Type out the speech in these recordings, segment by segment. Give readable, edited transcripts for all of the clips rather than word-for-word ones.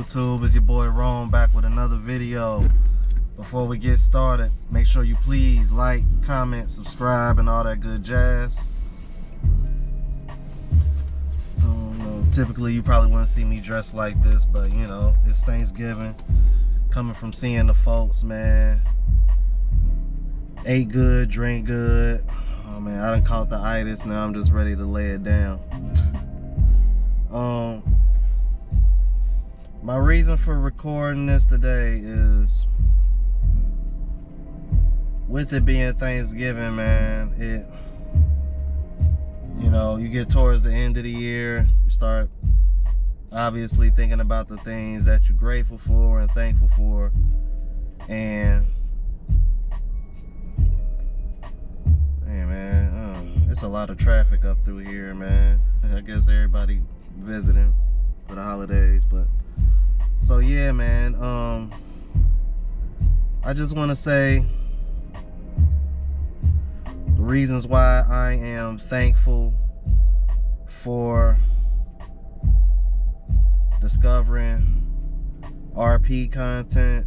YouTube? It's your boy Rome back with another video. Before we get started, make sure you please like, comment, subscribe, and all that good jazz. Typically you probably wouldn't see me dressed like this, but you know, it's Thanksgiving. Coming from seeing the folks, man. Ate good, drink good. Oh man, I done caught the itis. Now I'm just ready to lay it down. My reason for recording this today is, with it being Thanksgiving, man, you know, you get towards the end of the year, you start obviously thinking about the things that you're grateful for and thankful for. And hey man, it's a lot of traffic up through here, man. I guess everybody visiting for the holidays, but so yeah, man, I just want to say the reasons why I am thankful for discovering RP content,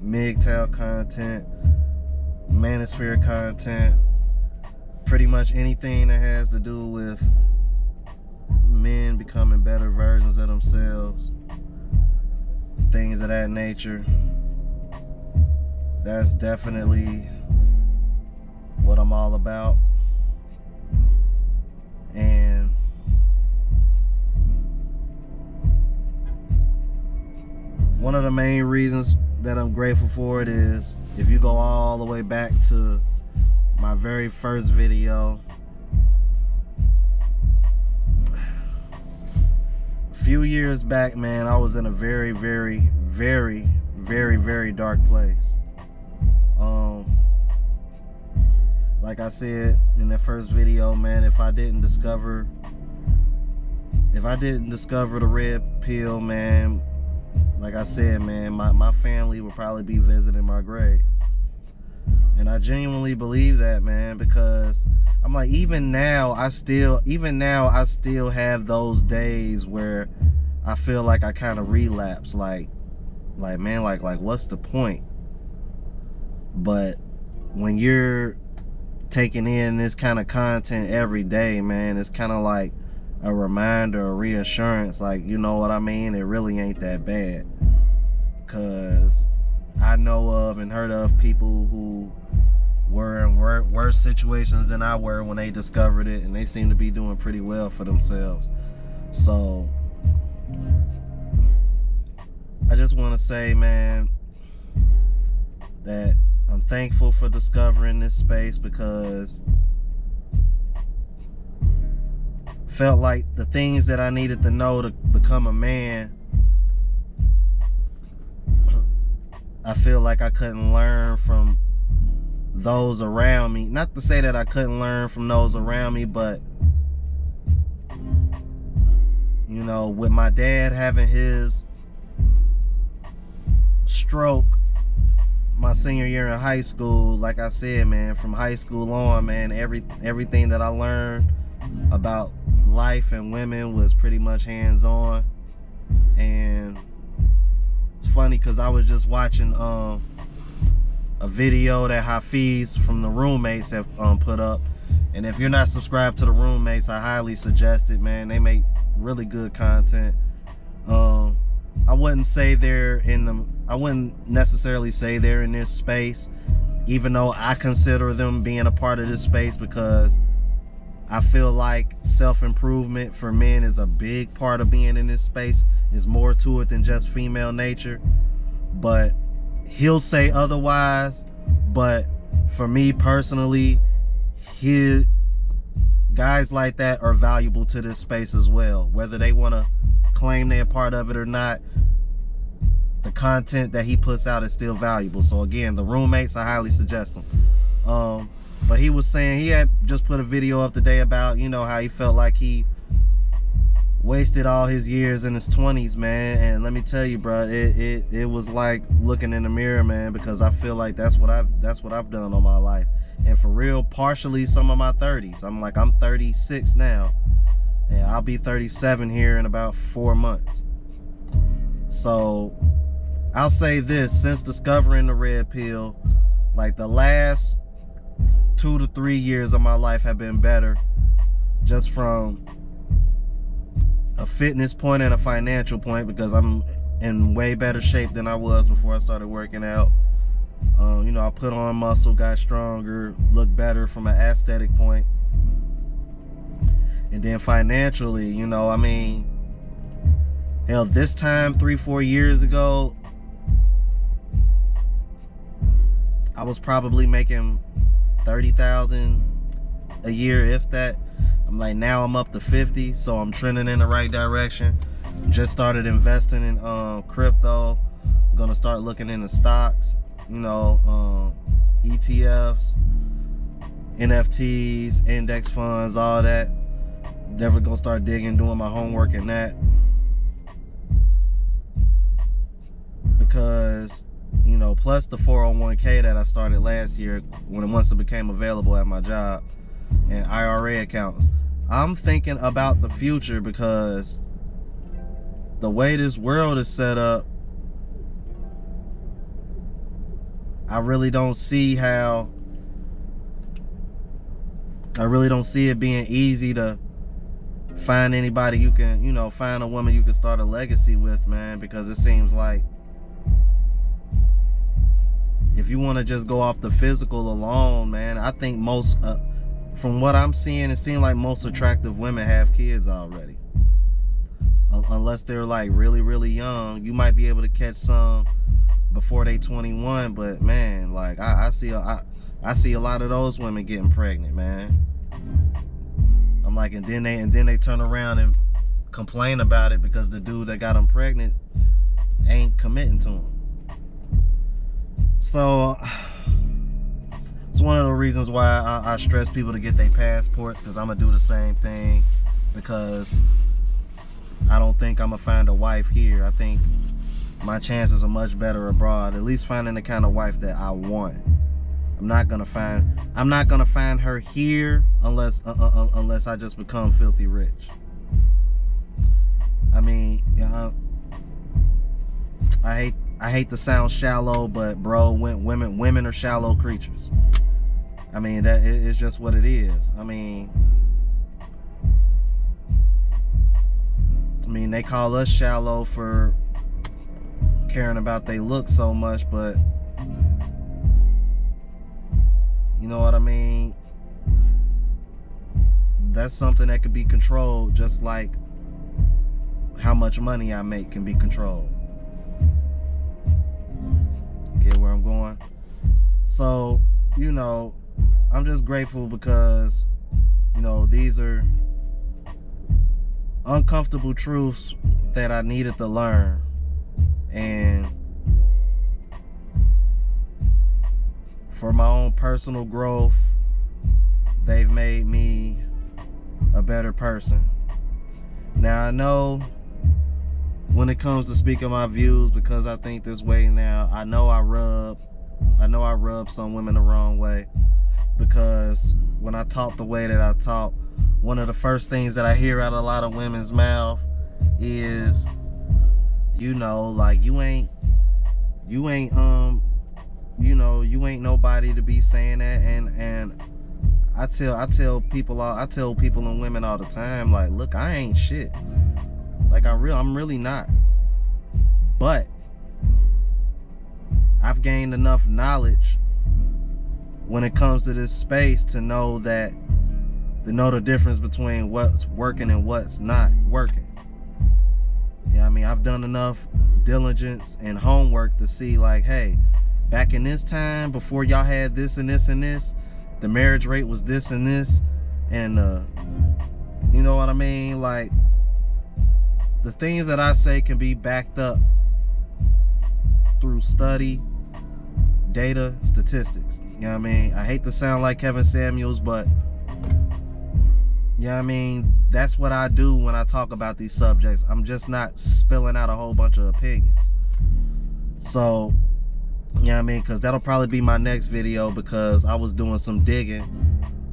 MGTOW content, Manosphere content, pretty much anything that has to do with men becoming better versions of themselves, things of that nature. That's definitely what I'm all about. And one of the main reasons that I'm grateful for it is, if you go all the way back to my very first video, a few years back, man, I was in a very dark place. Like I said in that first video, man, if I didn't discover the red pill, man, like I said, man, my family would probably be visiting my grave. And I genuinely believe that, man, because I'm like, even now I still have those days where I feel like I kind of relapse, like man, like what's the point? But when you're taking in this kind of content every day, man, it's kind of like a reminder, a reassurance, like, you know what I mean, it really ain't that bad. Because I know of and heard of people who were in worse situations than I were when they discovered it, and they seem to be doing pretty well for themselves. So I just want to say, man, that I'm thankful for discovering this space, because felt like the things that I needed to know to become a man, I feel like I couldn't learn from those around me. Not to say that I couldn't learn from those around me, but you know, with my dad having his stroke my senior year in high school, like I said, man, from high school on, man, everything that I learned about life and women was pretty much hands-on. And it's funny because I was just watching a video that Hafiz from the Roommates have put up, and if you're not subscribed to the Roommates, I highly suggest it, man. They make really good content. I wouldn't necessarily say they're in this space, even though I consider them being a part of this space, because I feel like self-improvement for men is a big part of being in this space. There's more to it than just female nature, but he'll say otherwise. But for me personally, guys like that are valuable to this space as well. Whether they want to claim they're a part of it or not, the content that he puts out is still valuable. So again, the Roommates, I highly suggest them. But he was saying, he had just put a video up today about, you know, how he felt like he wasted all his years in his 20s, man. And let me tell you, bro, it was like looking in the mirror, man, because I feel like that's what I've done all my life. And for real, partially some of my 30s. I'm 36 now, and I'll be 37 here in about 4 months. So I'll say this, since discovering the red pill, like the last 2 to 3 years of my life have been better, just from a fitness point and a financial point, because I'm in way better shape than I was before I started working out. You know, I put on muscle, got stronger, looked better from an aesthetic point. And then financially, you know, I mean, hell, this time 3-4 years ago, I was probably making $30,000 a year, if that. I'm like, now I'm up to 50, so I'm trending in the right direction. Just started investing in crypto. I'm gonna start looking into stocks, you know, ETFs, NFTs, index funds, all that. Never gonna start digging, doing my homework in that, because, you know, plus the 401k that I started last year once it became available at my job, and IRA accounts. I'm thinking about the future, because the way this world is set up, I really don't see it being easy to find anybody you can, you know, find a woman you can start a legacy with, man, because it seems like if you want to just go off the physical alone, man, I think most, from what I'm seeing, it seems like most attractive women have kids already. Unless they're like really, really young. You might be able to catch some before they 21, but man, like I see a lot of those women getting pregnant, man. I'm like, and then they turn around and complain about it because the dude that got them pregnant ain't committing to them. So it's one of the reasons why I stress people to get their passports, because I'm gonna do the same thing, because I don't think I'm gonna find a wife here. I think my chances are much better abroad, at least finding the kind of wife that I want. I'm not gonna find her here unless I just become filthy rich. I mean, I hate to sound shallow, but bro, women are shallow creatures. I mean, that it's just what it is. I mean, they call us shallow for caring about they look so much, but you know what I mean? That's something that could be controlled, just like how much money I make can be controlled. Get where I'm going? So, you know, I'm just grateful because, you know, these are uncomfortable truths that I needed to learn. And for my own personal growth, they've made me a better person. Now, I know when it comes to speaking my views, because I think this way now, I know I rub some women the wrong way, because when I talk the way that I talk, one of the first things that I hear out of a lot of women's mouth is, you know, like, you ain't nobody to be saying that. And I tell people and women all the time, like, look, I ain't shit. Like, I'm really not. But I've gained enough knowledge when it comes to this space to know the difference between what's working and what's not working. Yeah, I mean, I've done enough diligence and homework to see, like, hey, back in this time, before y'all had this and this and this, the marriage rate was this and this, and you know what I mean? Like, the things that I say can be backed up through study, data, statistics. You know what I mean? I hate to sound like Kevin Samuels, but you know what I mean? That's what I do when I talk about these subjects. I'm just not spilling out a whole bunch of opinions. So, you know what I mean? Because that'll probably be my next video, because I was doing some digging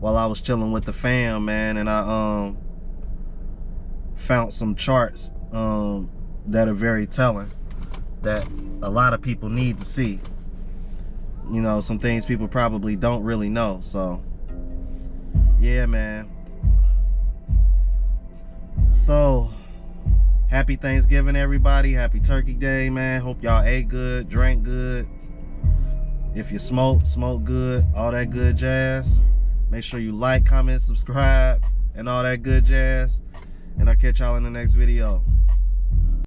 while I was chilling with the fam, man, and I found some charts that are very telling. that a lot of people need to see. You know, some things people probably don't really know. So yeah, man. So happy Thanksgiving, everybody. Happy Turkey Day, man. Hope y'all ate good, drank good. If you smoke good, all that good jazz. Make sure you like, comment, subscribe, and all that good jazz. And I'll catch y'all in the next video.